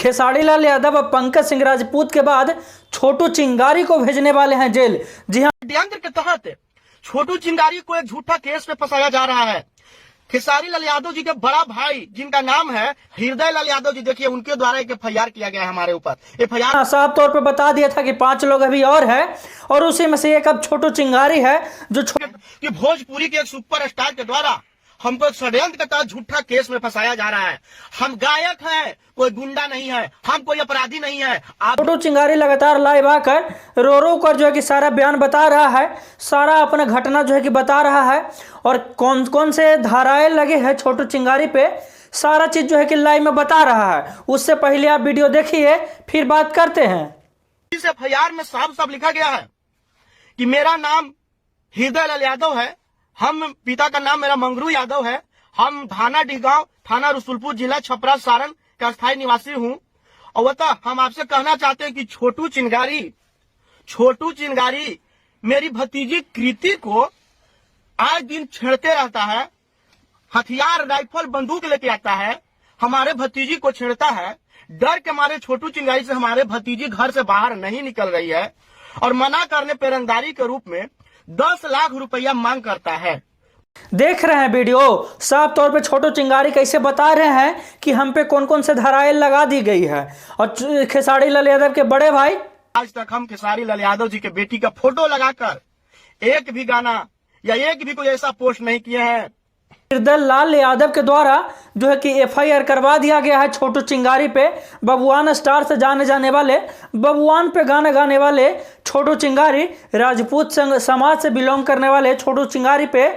खेसारी लाल यादव और पंकज सिंह राजपूत के बाद छोटू चिंगारी को भेजने वाले हैं जेल। जी हाँ, षड्यंत्र के तहत छोटू चिंगारी को एक झूठा केस में फंसाया जा रहा है। खेसारी लाल यादव जी के बड़ा भाई जिनका नाम है हृदय लाल यादव जी, देखिए उनके द्वारा एक FIR किया गया है हमारे ऊपर। FIR साफ तौर पे बता दिया था कि 5 लोग अभी और है और उसी में से एक अब छोटू चिंगारी है जो कि भोजपुरी के एक सुपरस्टार के द्वारा हमको षड्यंत्र के तहत झूठा केस में फंसाया जा रहा है। हम गायक हैं, कोई गुंडा नहीं है, हम कोई अपराधी नहीं है। छोटू चिंगारी लगातार लाइव आकर रो रो कर जो है कि सारा बयान बता रहा है, सारा अपना घटना जो है कि बता रहा है और कौन कौन से धाराएं लगे हैं छोटू चिंगारी पे, सारा चीज जो है कि लाइव में बता रहा है। उससे पहले आप वीडियो देखिए फिर बात करते हैं। इस FIR में साफ लिखा गया है कि मेरा नाम हृदय लाल यादव है, हम पिता का नाम मेरा मंगरू यादव है, हम थाना डिगांव, थाना रसुलपुर, जिला छपरा सारण का स्थायी निवासी हूँ। और बता हम आपसे कहना चाहते हैं कि छोटू चिंगारी मेरी भतीजी कृति को आए दिन छेड़ते रहता है, हथियार राइफल बंदूक लेके आता है, हमारे भतीजी को छेड़ता है। डर के मारे छोटू चिंगारी से हमारे भतीजी घर से बाहर नहीं निकल रही है और मना करने पर रंगदारी के रूप में 10 लाख रुपया मांग करता है। देख रहे हैं वीडियो, साफ तौर पे छोटू चिंगारी कैसे बता रहे हैं कि हम पे कौन कौन से धाराएं लगा दी गई है। और खेसारी लाल यादव के बड़े भाई, आज तक हम खेसारी लाल यादव जी के बेटी का फोटो लगाकर एक भी गाना या एक भी कोई ऐसा पोस्ट नहीं किए हैं। हृदय लाल यादव के द्वारा जो है कि FIR करवा दिया गया है छोटू चिंगारी पे। बबुआन स्टार से जाने जाने वाले, बबुआन पे गाना गाने वाले छोटू चिंगारी, राजपूत समाज से बिलोंग करने वाले छोटू चिंगारी पे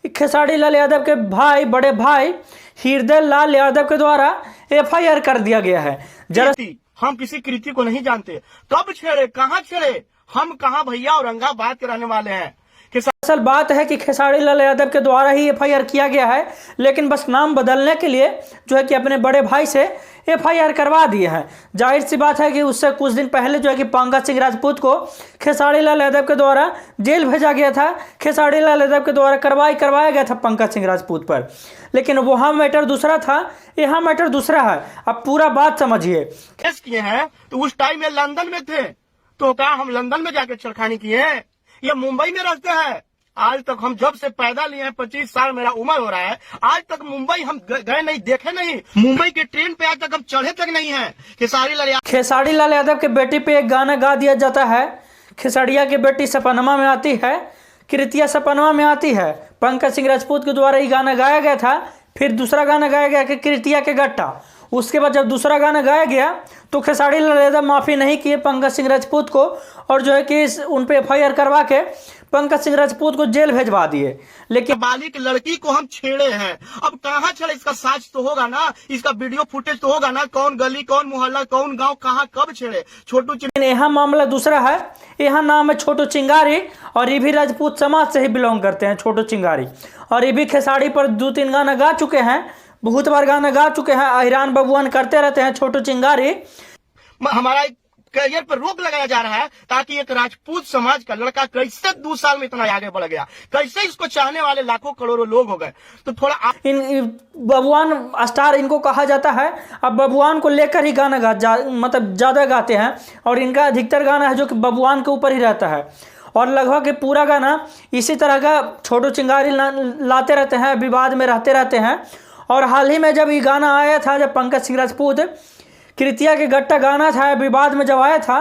खेसारी लाल यादव के भाई, बड़े भाई हृदय लाल यादव के द्वारा FIR कर दिया गया है। जरा हम किसी कृति को नहीं जानते, कब छेड़े, कहाँ छेड़े, हम कहाँ भैया औरंगाबाद के रहने वाले हैं। असल बात है कि खेसारी लाल यादव के द्वारा ही FIR किया गया है, लेकिन बस नाम बदलने के लिए जो है कि अपने बड़े भाई से FIR करवा दिए हैं। जाहिर सी बात है कि उससे कुछ दिन पहले जो है कि पंकज सिंह राजपूत को खेसारी लाल यादव के द्वारा जेल भेजा गया था। खेसारी लाल यादव के द्वारा करवाया गया था पंकज सिंह राजपूत पर, लेकिन वहाँ मैटर दूसरा था, यहाँ मैटर दूसरा है। अब पूरा बात समझिए। केस किए हैं तो उस टाइम में लंदन में थे, तो क्या हम लंदन में जाके छेड़खानी किए हैं या मुंबई में रहते हैं? आज तक हम जब से पैदा लिए हैं, 25 साल मेरा उम्र हो रहा है, आज तक मुंबई हम गए नहीं, देखे नहीं। मुंबई के ट्रेन पे आज तक हम चढ़े तक नहीं है। खेसारी लाल यादव के बेटी पे एक गाना गा दिया जाता है। खेसड़िया की बेटी सपनमा में आती है, कृतिया सपनमा में आती है। पंकज सिंह राजपूत के द्वारा ये गाना गाया गया था। फिर दूसरा गाना गाया गया कि कृतिया के गट्टा। उसके बाद जब दूसरा गाना गाया गया तो खेसारी लाल यादव माफ़ी नहीं किए पंकज सिंह राजपूत को और जो है कि उन पे FIR करवा के पंकज सिंह राजपूत को जेल भेजवा दिए। लेकिन बालिक लड़की को हम छेड़े हैं, अब कहाँ छेड़े, इसका साक्ष्य तो होगा ना, इसका वीडियो फुटेज तो होगा ना, कौन गली, कौन मोहल्ला, कौन गांव, कहाँ कब छेड़े छोटू चिंगारी। यहाँ मामला दूसरा है। यहाँ नाम है छोटू चिंगारी और ये भी राजपूत समाज से ही बिलोंग करते हैं छोटू चिंगारी। और ये भी खेसारी पर 2-3 गाना गा चुके हैं, बहुत बार गाना गा चुके हैं। अहिरान बबुआन करते रहते हैं छोटू चिंगारी। हमारा करियर पर रोक लगाया जा रहा है ताकि एक राजपूत समाज का लड़का कैसे 2 साल में इतना आगे बढ़ गया, कैसे इसको चाहने वाले लाखों करोड़ों लोग हो गए। तो थोड़ा इन बबुआन स्टार इनको कहा जाता है। अब बबुआन को लेकर ही गाना मतलब ज़्यादा गाते हैं और इनका अधिकतर गाना है जो कि बबुआन के ऊपर ही रहता है और लगभग पूरा गाना इसी तरह का छोटू चिंगारी लाते रहते हैं, विवाद में रहते हैं। और हाल ही में जब ये गाना आया था, जब पंकज सिंह राजपूत कृतिया के गट्टा गाना था, विवाद में जब आया था,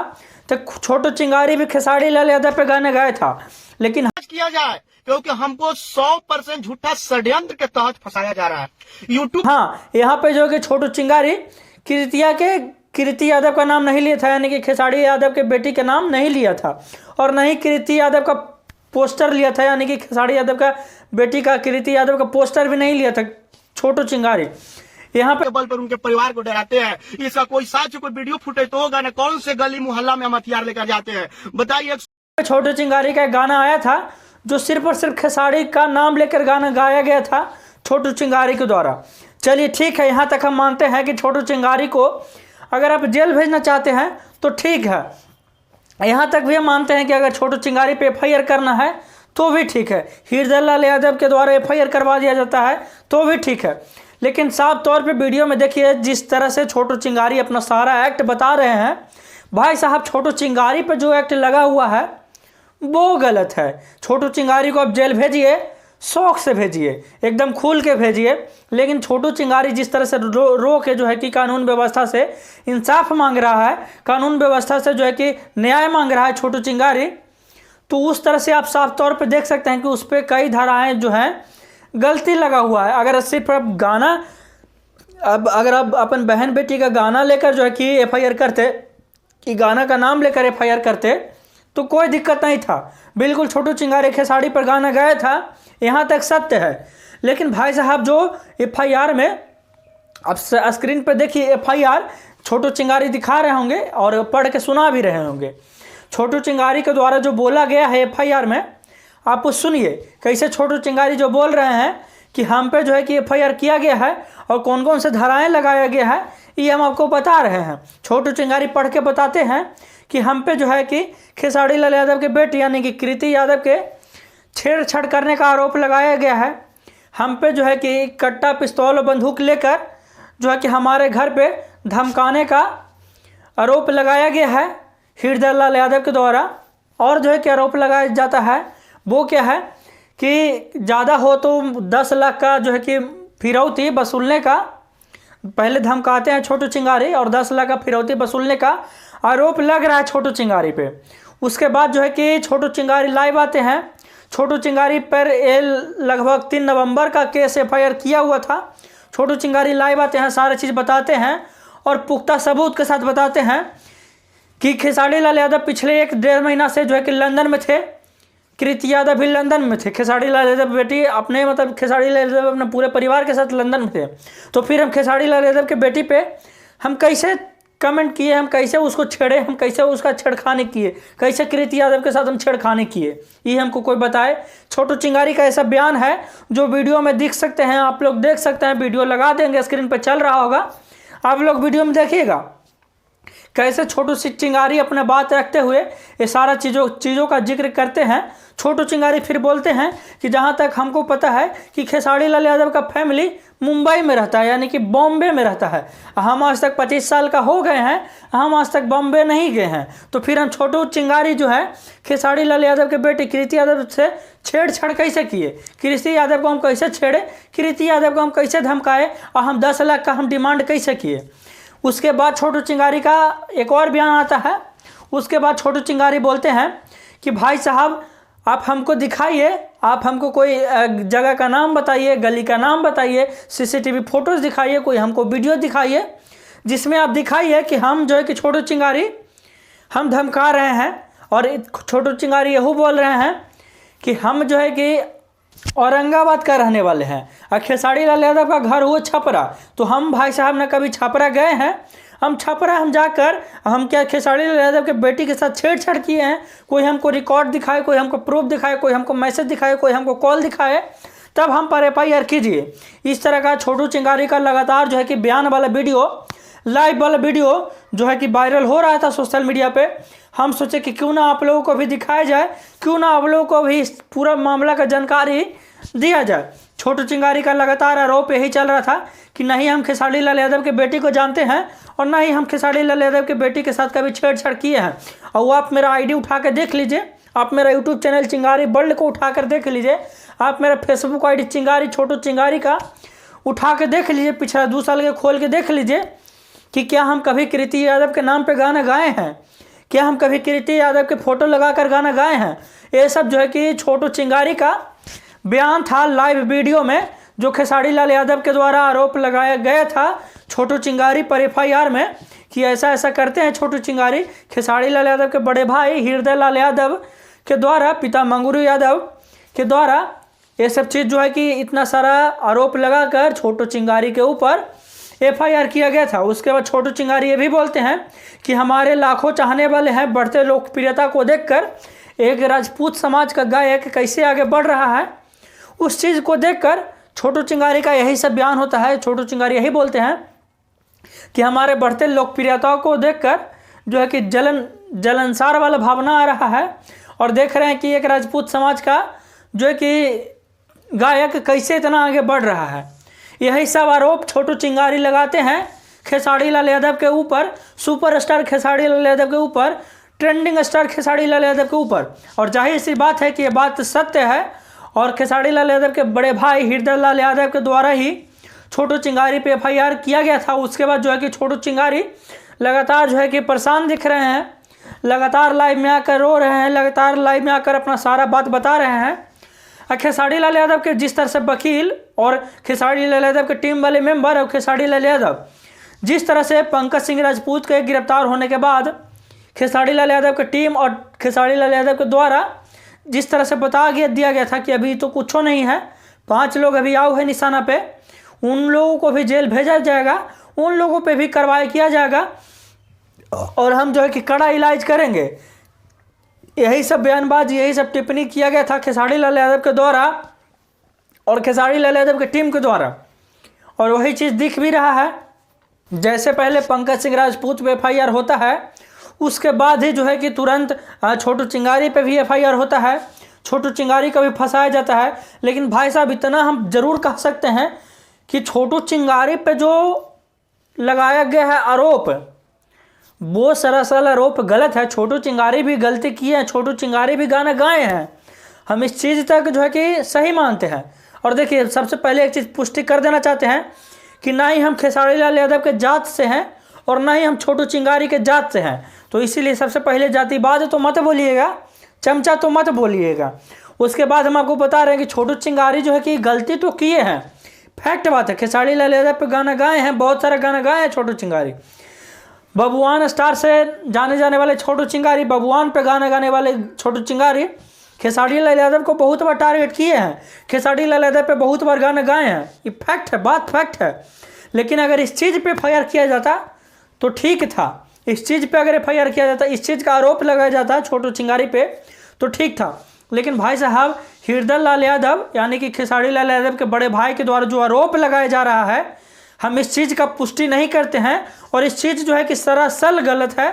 तो छोटू चिंगारी भी खेसारी लाल यादव पे गाने गाया था। लेकिन किया जाए क्योंकि हमको 100% झूठा षड्यंत्र के तहत फंसाया जा रहा है यूट्यूब। हाँ, यहाँ पे जो कि छोटू चिंगारी कृति यादव का नाम नहीं लिया था, यानी कि खेसारी यादव के बेटी का नाम नहीं लिया था और नहीं कृति यादव का पोस्टर लिया था, यानी कि खेसारी यादव का बेटी का कृति यादव का पोस्टर भी नहीं लिया था छोटू चिंगारी। यहाँ पे बल पर उनके परिवार को डराते हैं। इसका कोई साक्ष्य, कोई वीडियो फुटेज तो होगा ना, कौन से गली मोहल्ला में हम हथियार लेकर जाते हैं, बताइए। छोटू चिंगारी का एक गाना आया था जो सिर्फ और सिर्फ खेसारी का नाम लेकर गाना गाया गया था छोटू चिंगारी के द्वारा। चलिए ठीक है, यहाँ तक हम मानते हैं कि छोटू चिंगारी को अगर आप जेल भेजना चाहते हैं तो ठीक है। यहाँ तक भी हम मानते हैं कि अगर छोटू चिंगारी पे FIR करना है तो भी ठीक है। हृदय लाल यादव के द्वारा FIR करवा दिया जाता है तो भी ठीक है। लेकिन साफ तौर पे वीडियो में देखिए जिस तरह से छोटू चिंगारी अपना सारा एक्ट बता रहे हैं, भाई साहब छोटू चिंगारी पे जो एक्ट लगा हुआ है वो गलत है। छोटू चिंगारी को आप जेल भेजिए, शौक से भेजिए, एकदम खुल के भेजिए, लेकिन छोटू चिंगारी जिस तरह से रो के जो है कि कानून व्यवस्था से इंसाफ मांग रहा है, कानून व्यवस्था से जो है कि न्याय मांग रहा है छोटू चिंगारी, तो उस तरह से आप साफ तौर पे देख सकते हैं कि उस पर कई धाराएं जो हैं गलती लगा हुआ है। अगर सिर्फ आप गाना, अब अगर आप अपन बहन बेटी का गाना लेकर जो है कि एफआईआर करते, कि गाना का नाम लेकर एफआईआर करते, तो कोई दिक्कत नहीं था। बिल्कुल छोटू चिंगारी खेसारी पर गाना गाया था, यहाँ तक सत्य है। लेकिन भाई साहब जो एफआईआर में, अब स्क्रीन पर देखिए एफआईआर छोटू चिंगारी दिखा रहे होंगे और पढ़ के सुना भी रहे होंगे। छोटू चिंगारी के द्वारा जो बोला गया है एफआईआर में, आप उस सुनिए कैसे छोटू चिंगारी जो बोल रहे हैं कि हम पे जो है कि एफआईआर किया गया है और कौन कौन से धाराएं लगाया गया है, ये हम आपको बता रहे हैं। छोटू चिंगारी पढ़ के बताते हैं कि हम पे जो है कि खेसारी लाल यादव के बेटे यानी कि कृति यादव के छेड़छाड़ करने का आरोप लगाया गया है। हम पे जो है कि कट्टा, पिस्तौल और बंदूक लेकर जो है कि हमारे घर पे धमकाने का आरोप लगाया गया है हृदय लाल यादव के द्वारा। और जो है कि आरोप लगाया जाता है वो क्या है कि ज़्यादा हो तो 10 लाख का जो है कि फिरौती वसूलने का पहले धमकाते हैं छोटू चिंगारी, और 10 लाख का फिरौती वसूलने का आरोप लग रहा है छोटू चिंगारी पे। उसके बाद जो है कि छोटू चिंगारी लाइव आते हैं। छोटू चिंगारी पर लगभग 3 नवंबर का केस एफआईआर किया हुआ था। छोटू चिंगारी लाइव आते हैं, सारी चीज़ बताते हैं और पुख्ता सबूत के साथ बताते हैं कि खेसारी लाल यादव पिछले 1-1.5 महीना से जो है कि लंदन में थे। कृति यादव भी लंदन में थे। खेसारी लाल यादव बेटी अपने मतलब खेसारी लाल यादव अपने पूरे परिवार के साथ लंदन में थे। तो फिर हम खेसारी लाल यादव के बेटी पे हम कैसे कमेंट किए, हम कैसे उसको छेड़े, हम कैसे उसका छेड़खानी किए, कैसे कृति यादव के साथ हम छेड़खानी किए, ये हमको कोई बताए। छोटू चिंगारी का ऐसा बयान है जो वीडियो में दिख सकते हैं, आप लोग देख सकते हैं। वीडियो लगा देंगे, स्क्रीन पर चल रहा होगा, आप लोग वीडियो में देखिएगा कैसे छोटू चिंगारी अपने बात रखते हुए ये सारा चीज़ों का जिक्र करते हैं। छोटू चिंगारी फिर बोलते हैं कि जहाँ तक हमको पता है कि खेसारी लाल यादव का फैमिली मुंबई में रहता है, यानी कि बॉम्बे में रहता है। हम आज तक 25 साल का हो गए हैं, हम आज तक बॉम्बे नहीं गए हैं। तो फिर हम छोटू चिंगारी जो है खेसारी लाल यादव के बेटे कृति यादव से छेड़छाड़ कैसे किए, कृति यादव को हम कैसे छेड़े, कृति यादव को हम कैसे धमकाए और हम 10 लाख का हम डिमांड कैसे किए। उसके बाद छोटू चिंगारी का एक और बयान आता है। उसके बाद छोटू चिंगारी बोलते हैं कि भाई साहब आप हमको दिखाइए, आप हमको कोई जगह का नाम बताइए, गली का नाम बताइए, सीसीटीवी फोटोज़ दिखाइए, कोई हमको वीडियो दिखाइए जिसमें आप दिखाइए कि हम जो है कि छोटू चिंगारी हम धमका रहे हैं। और छोटू चिंगारी यही बोल रहे हैं कि हम जो है कि औरंगाबाद का रहने वाले हैं और खेसारी लाल यादव का घर हुआ छपरा। तो हम भाई साहब न कभी छपरा गए हैं, हम छपरा हम जाकर हम क्या खेसारी लाल यादव के बेटी के साथ छेड़छाड़ किए हैं। कोई हमको रिकॉर्ड दिखाए, कोई हमको प्रूफ दिखाए, कोई हमको मैसेज दिखाए, कोई हमको कॉल दिखाए, तब हम पर एफआईआर कीजिए। इस तरह का छोटू चिंगारी का लगातार जो है कि बयान वाला वीडियो, लाइव वाला वीडियो जो है कि वायरल हो रहा था सोशल मीडिया पे। हम सोचे कि क्यों ना आप लोगों को भी दिखाया जाए, क्यों ना आप लोगों को भी इस पूरा मामला का जानकारी दिया जाए। छोटू चिंगारी का लगातार आरोप यही चल रहा था कि नहीं हम खेसारी लाल यादव के बेटी को जानते हैं और ना ही हम खेसारी लाल यादव के बेटी के साथ कभी छेड़छाड़ किए हैं। और वो आप मेरा आईडी उठा के देख लीजिए, आप मेरा यूट्यूब चैनल चिंगारी वर्ल्ड को उठा कर देख लीजिए, आप मेरा फेसबुक आईडी चिंगारी छोटू चिंगारी का उठा के देख लीजिए, पिछला 2 साल के खोल के देख लीजिए कि क्या हम कभी कृति यादव के नाम पे गाना गाए हैं, क्या हम कभी कृति यादव के फोटो लगाकर गाना गाए हैं। ये सब जो है कि छोटू चिंगारी का बयान था लाइव वीडियो में, जो खेसारी लाल यादव के द्वारा आरोप लगाया गया था छोटू चिंगारी पर एफआईआर में कि ऐसा ऐसा करते हैं छोटू चिंगारी। खेसारी लाल यादव के बड़े भाई हृदय लाल यादव के द्वारा, पिता मंगरू यादव के द्वारा ये सब चीज़ जो है कि इतना सारा आरोप लगाकर छोटू चिंगारी के ऊपर एफआईआर किया गया था। उसके बाद छोटू चिंगारी ये भी बोलते हैं कि हमारे लाखों चाहने वाले हैं, बढ़ते लोकप्रियता को देखकर एक राजपूत समाज का गायक कैसे आगे बढ़ रहा है, उस चीज़ को देखकर छोटू चिंगारी का यही सब बयान होता है। छोटू चिंगारी यही बोलते हैं कि हमारे बढ़ते लोकप्रियता को देखकर जो है कि जलनसार वाला भावना आ रहा है और देख रहे हैं कि एक राजपूत समाज का जो है कि गायक कैसे इतना आगे बढ़ रहा है। यही सब आरोप छोटू चिंगारी लगाते हैं खेसारी लाल यादव के ऊपर, सुपरस्टार खेसारी लाल यादव के ऊपर, ट्रेंडिंग स्टार खेसारी लाल यादव के ऊपर। और जाहिर सी बात है कि ये बात सत्य है और खेसारी लाल यादव के बड़े भाई हृदय लाल यादव के द्वारा ही छोटू चिंगारी पे FIR किया गया था। उसके बाद जो है कि छोटू चिंगारी लगातार जो है कि परेशान दिख रहे हैं, लगातार लाइव में आकर रो रहे हैं, लगातार लाइव में आकर अपना सारा बात बता रहे हैं। खेसारी लाल यादव के जिस तरह से वकील और खेसारी लाल यादव के टीम वाले मेंबर और खेसारी लाल यादव जिस तरह से पंकज सिंह राजपूत के गिरफ्तार होने के बाद खेसारी लाल यादव की टीम और खेसारी लाल यादव के द्वारा जिस तरह से दिया गया था कि अभी तो कुछ नहीं है, 5 लोग अभी आओ है निशाना पे, उन लोगों को भी जेल भेजा जाएगा, उन लोगों पे भी कार्रवाई किया जाएगा और हम जो है कि कड़ा इलाज करेंगे। यही सब बयानबाजी, यही सब टिप्पणी किया गया था खेसारी लाल यादव के द्वारा और खेसारी लाल यादव की टीम के द्वारा, और वही चीज़ दिख भी रहा है। जैसे पहले पंकज सिंह राजपूत पे FIR होता है, उसके बाद ही जो है कि तुरंत छोटू चिंगारी पे भी FIR होता है, छोटू चिंगारी का भी फंसाया जाता है। लेकिन भाई साहब इतना हम ज़रूर कह सकते हैं कि छोटू चिंगारी पे जो लगाया गया है आरोप, वो सरासर आरोप गलत है। छोटू चिंगारी भी गलती की है, छोटू चिंगारी भी गाना गाए हैं, हम इस चीज़ तक जो है कि सही मानते हैं। और देखिए, सबसे पहले एक चीज़ पुष्टि कर देना चाहते हैं कि ना ही हम खेसारी लाल यादव के जात से हैं और ना ही हम छोटू चिंगारी के जात से हैं, तो इसीलिए सबसे पहले जातिवाद तो मत बोलिएगा, चमचा तो मत बोलिएगा। उसके बाद हम आपको बता रहे हैं कि छोटू चिंगारी जो है कि गलती तो किए हैं, फैक्ट बात है। खेसारी लाल यादव पे गाना गाए हैं, बहुत सारा गाना गाए हैं छोटू चिंगारी। बबुआन स्टार से जाने जाने वाले छोटू चिंगारी, बबुआन पे गाना गाने वाले छोटू चिंगारी खेसारी लाल यादव को बहुत बार टारगेट किए हैं, खेसारी लाल यादव पे बहुत बार गाना गाए हैं, ये फैक्ट है, बात फैक्ट है। लेकिन अगर इस चीज़ पे FIR किया जाता तो ठीक था, इस चीज़ पे अगर FIR किया जाता, इस चीज़ का आरोप लगाया जाता छोटू चिंगारी पे तो ठीक था। लेकिन भाई साहब हृदय लाल यादव यानी कि खेसारी लाल यादव के बड़े भाई के द्वारा जो आरोप लगाया जा रहा है, हम इस चीज़ का पुष्टि नहीं करते हैं और इस चीज़ जो है कि सरासर गलत है।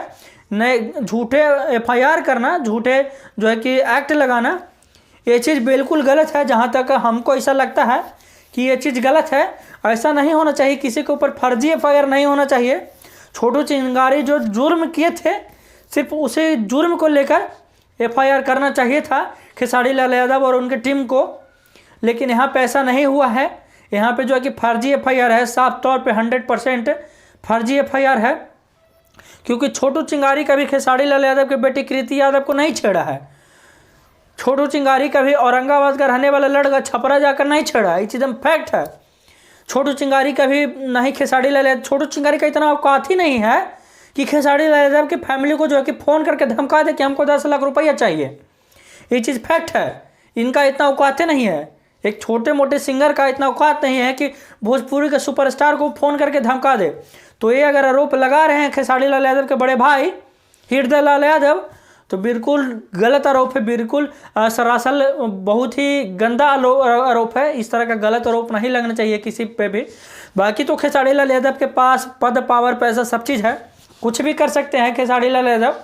नए झूठे FIR करना, झूठे जो है कि एक्ट लगाना, ये चीज़ बिल्कुल गलत है। जहाँ तक हमको ऐसा लगता है कि ये चीज़ गलत है, ऐसा नहीं होना चाहिए, किसी के ऊपर फर्जी FIR नहीं होना चाहिए। छोटू चिंगारी जो जुर्म किए थे, सिर्फ उसी जुर्म को लेकर FIR करना चाहिए था खेसारी लाल यादव और उनकी टीम को। लेकिन यहाँ पे ऐसा नहीं हुआ है, यहाँ पे जो है कि फर्जी FIR है, साफ तौर पे 100% फर्जी FIR है। क्योंकि छोटू चिंगारी कभी खेसारी लाल यादव के बेटी कृति यादव को नहीं छेड़ा है, छोटू चिंगारी कभी औरंगाबाद का रहने वाला लड़का छपरा जाकर नहीं छेड़ा, ये चीज़ फैक्ट है। छोटू चिंगारी कभी नहीं खेसारी लाल यादव, छोटू चिंगारी का इतना औकात ही नहीं है कि खेसारी लाल यादव की फैमिली को जो है कि फ़ोन करके धमका दे कि हमको 10 लाख रुपया चाहिए, ये चीज़ फैक्ट है। इनका इतना औकात नहीं है, एक छोटे मोटे सिंगर का इतना औकात नहीं है कि भोजपुरी के सुपरस्टार को फ़ोन करके धमका दे। तो ये अगर आरोप लगा रहे हैं खेसारी लाल यादव के बड़े भाई हृदय लाल यादव, तो बिल्कुल गलत आरोप है, बिल्कुल सरासर बहुत ही गंदा आरोप है। इस तरह का गलत आरोप नहीं लगना चाहिए किसी पे भी। बाकी तो खेसारी लाल यादव के पास पद, पावर, पैसा सब चीज़ है, कुछ भी कर सकते हैं खेसारी लाल यादव।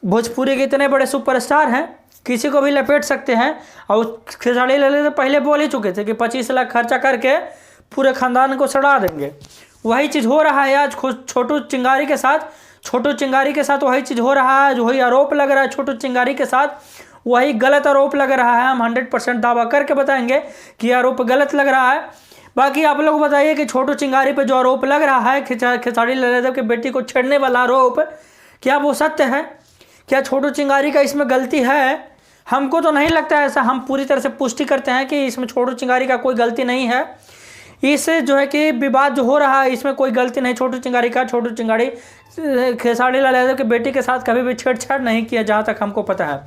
भोजपुरी के इतने बड़े सुपरस्टार हैं, किसी को भी लपेट सकते हैं। और खेसारी लाल यादव पहले बोल ही चुके थे कि 25 लाख खर्चा करके पूरे ख़ानदान को सड़ा देंगे। वही चीज़ हो रहा है आज छोटू चिंगारी के साथ, छोटू चिंगारी के साथ वही चीज़ हो रहा है, वही आरोप लग रहा है छोटू चिंगारी के साथ, वही गलत आरोप लग रहा है। हम 100% दावा करके बताएंगे कि आरोप गलत लग रहा है। बाकी आप लोग बताइए कि छोटू चिंगारी पे जो आरोप लग रहा है खेसारी लाल यादव की बेटी को छेड़ने वाला आरोप, क्या वो सत्य है? क्या छोटू चिंगारी का इसमें गलती है? हमको तो नहीं लगता है ऐसा। हम पूरी तरह से पुष्टि करते हैं कि इसमें छोटू चिंगारी का कोई गलती नहीं है। इससे जो है कि विवाद जो हो रहा है, इसमें कोई गलती नहीं छोटू चिंगारी का। छोटू चिंगारी खेसारी लाल यादव की बेटी के साथ कभी भी छेड़छाड़ नहीं किया, जहाँ तक हमको पता है।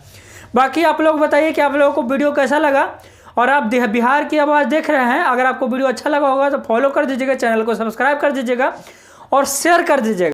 बाकी आप लोग बताइए कि आप लोगों को वीडियो कैसा लगा, और आप बिहार की आवाज़ देख रहे हैं। अगर आपको वीडियो अच्छा लगा होगा तो फॉलो कर दीजिएगा, चैनल को सब्सक्राइब कर दीजिएगा और शेयर कर दीजिएगा।